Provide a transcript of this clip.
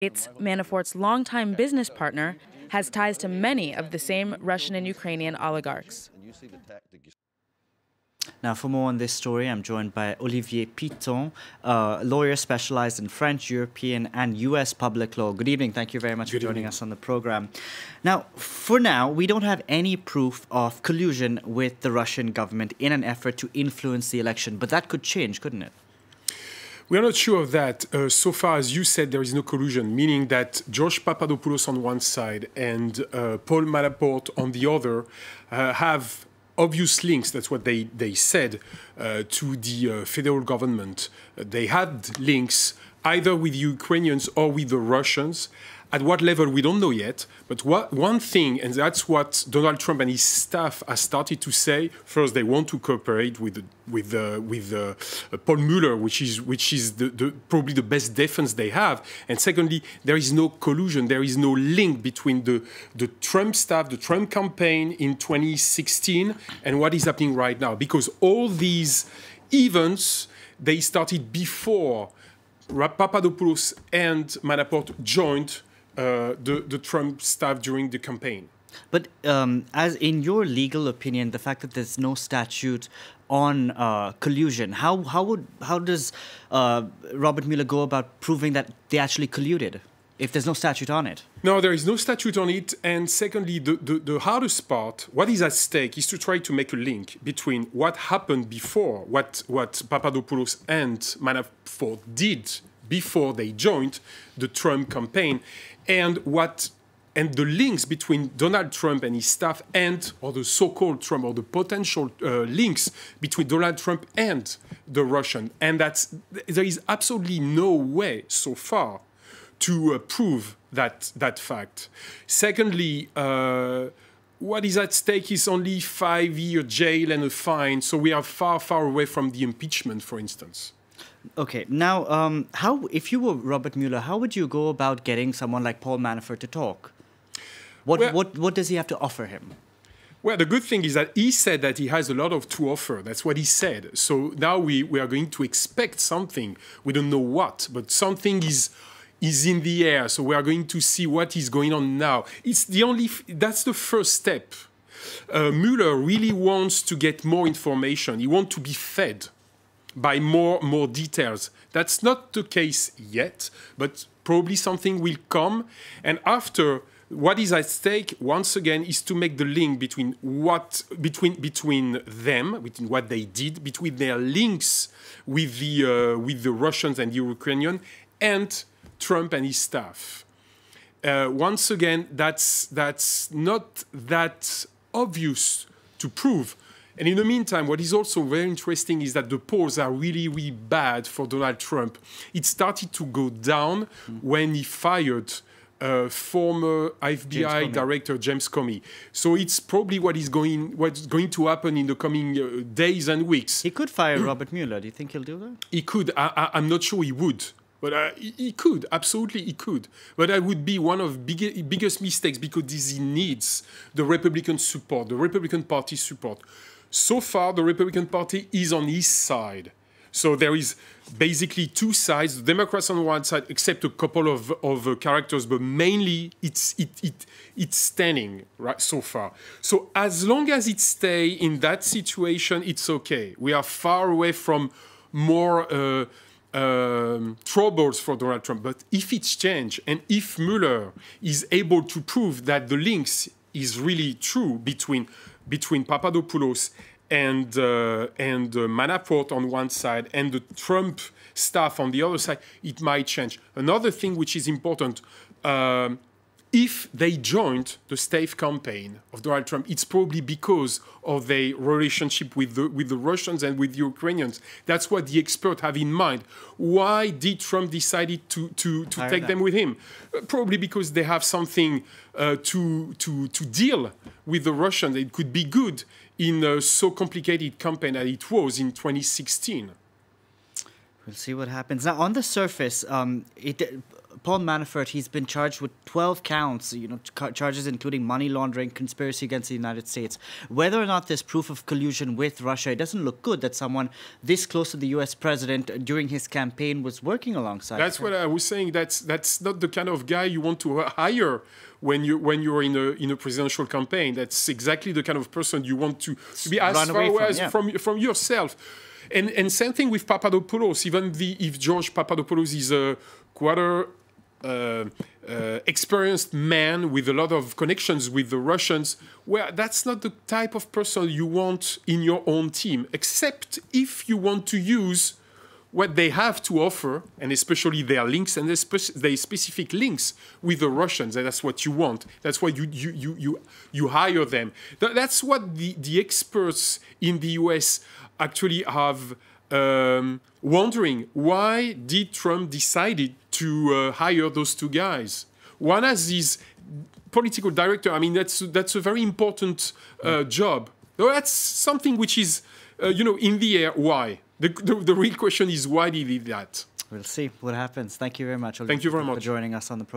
Manafort's longtime business partner, has ties to many of the same Russian and Ukrainian oligarchs. Now, for more on this story, I'm joined by Olivier Piton, a lawyer specialized in French, European, and U.S. public law. Good evening. Thank you very much for joining us on the program. Now, for now, we don't have any proof of collusion with the Russian government in an effort to influence the election, but that could change, couldn't it? We are not sure of that. So far, as you said, there is no collusion, meaning that George Papadopoulos on one side and Paul Manafort on the other have obvious links, that's what they said, to the federal government. They had links either with the Ukrainians or with the Russians. At what level, we don't know yet. But one thing, and that's what Donald Trump and his staff have started to say. First, they want to cooperate with Paul Mueller, which is probably the best defense they have. And secondly, there is no collusion. There is no link between the Trump staff, the Trump campaign in 2016, and what is happening right now. Because all these events, they started before Papadopoulos and Manafort joined the Trump staff during the campaign. But as in your legal opinion, the fact that there's no statute on collusion, how does Robert Mueller go about proving that they actually colluded if there's no statute on it? No, there is no statute on it. And secondly, the hardest part, what is at stake, is to try to make a link between what happened before, what Papadopoulos and Manafort did before they joined the Trump campaign, and the links between Donald Trump and his staff or the so-called Trump, or the potential links between Donald Trump and the Russian. And there is absolutely no way so far to prove that fact. Secondly, what is at stake is only 5-year jail and a fine, so we are far, far away from the impeachment, for instance. Okay, now, if you were Robert Mueller, how would you go about getting someone like Paul Manafort to talk? What does he have to offer him? Well, the good thing is that he said that he has a lot to offer. That's what he said. So now we are going to expect something. We don't know what, but something is in the air. So we are going to see what is going on now. That's the first step. Mueller really wants to get more information. He wants to be fed by more details. That's not the case yet, but probably something will come. And after, what is at stake, once again, is to make the link between them, between what they did, between their links with the Russians and the Ukrainians, and Trump and his staff. Once again, that's not that obvious to prove. And in the meantime, what is also very interesting is that the polls are really, really bad for Donald Trump. It started to go down when he fired former FBI director James Comey. So it's probably what's going to happen in the coming days and weeks. He could fire Robert Mueller. Do you think he'll do that? He could. I'm not sure he would. But he could, absolutely he could. But that would be one of biggest mistakes, because he needs the Republican support, the Republican Party support. So far, the Republican Party is on his side. So there is basically two sides, the Democrats on one side, except a couple of characters, but mainly it's standing right so far. So as long as it stays in that situation, it's okay. We are far away from more troubles for Donald Trump. But if it's changed, and if Mueller is able to prove that the links is really true between Papadopoulos and Manafort on one side and the Trump staff on the other side, it might change. Another thing which is important, if they joined the safe campaign of Donald Trump, it's probably because of their relationship with the Russians and with the Ukrainians. That's what the experts have in mind. Why did Trump decide to take them with him? Probably because they have something to deal with the Russians. It could be good in a so complicated campaign as it was in 2016. We'll see what happens. Now, on the surface, Paul Manafort, he's been charged with 12 counts, charges including money laundering, conspiracy against the United States. Whether or not there's proof of collusion with Russia, it doesn't look good that someone this close to the U.S. president during his campaign was working alongside. That's what I was saying. That's not the kind of guy you want to hire when you're in a presidential campaign. That's exactly the kind of person you want to be as far away as from yourself. And same thing with Papadopoulos. Even if George Papadopoulos is a quarter experienced man with a lot of connections with the Russians, well, that's not the type of person you want in your own team, except if you want to use what they have to offer, and especially their links and their specific links with the Russians. And that's what you want. That's why you hire them. That's what the experts in the US actually have wondering. Why did Trump decided to hire those two guys? One as his political director. I mean, that's a very important job. That's something which is, in the air. Why? The real question is why did he did that? We'll see what happens. Thank you very much, Olivier, Thank you very much for joining us on the program.